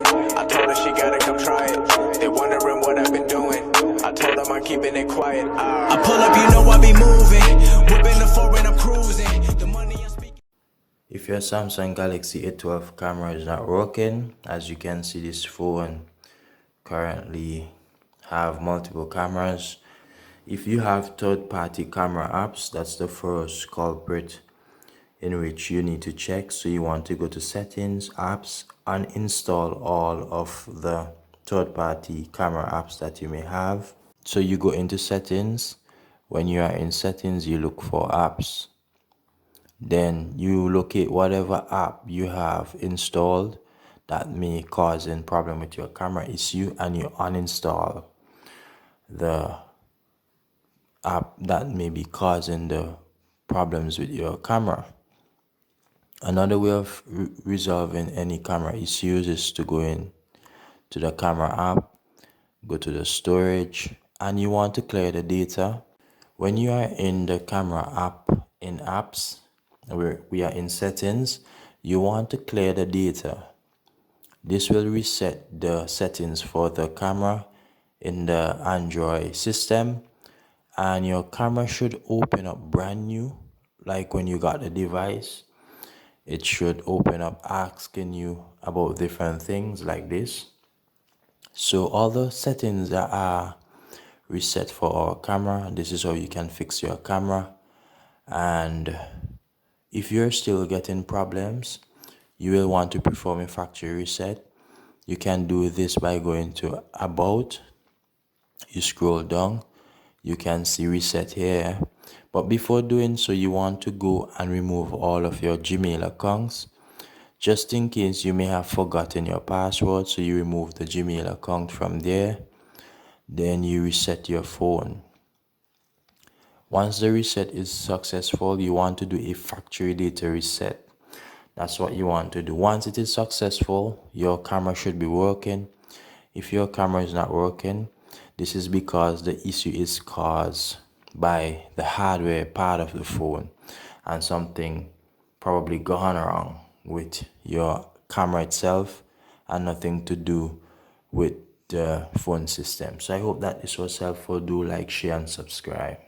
I told her she gotta come try it. They wondering what I've been doing. I told them I'm keeping it quiet. I pull up, you know I be moving. Whipping the foreign, I'm cruising. The money I'm speaking. If your Samsung Galaxy A12 camera is not working, as you can see, this phone currently have multiple cameras. If you have third-party camera apps, that's the first culprit in which you need to check. So you want to go to settings, apps, uninstall all of the third-party camera apps that you may have. So you go into settings. When you are in settings, you look for apps. Then you locate whatever app you have installed that may cause a problem with your camera issue, and you uninstall the app that may be causing the problems with your camera. Another way of resolving any camera issues is to go in to the camera app, go to the storage, and you want to clear the data. When you are in the camera app, in apps, where we are in settings, you want to clear the data. This will reset the settings for the camera in the Android system, and your camera should open up brand new. Like when you got the device, it should open up asking you about different things like this. So all the settings that are reset for our camera, this is how you can fix your camera. And if you're still getting problems, you will want to perform a factory reset. You can do this by going to About. You scroll down, you can see reset here. But before doing so, you want to go and remove all of your Gmail accounts. Just in case you may have forgotten your password, so you remove the Gmail account from there. Then you reset your phone. Once the reset is successful, you want to do a factory data reset. That's what you want to do. Once it is successful, your camera should be working. If your camera is not working, this is because the issue is caused by the hardware part of the phone, and something probably gone wrong with your camera itself and nothing to do with the phone system. So I hope that this was helpful. Do like, share, and subscribe.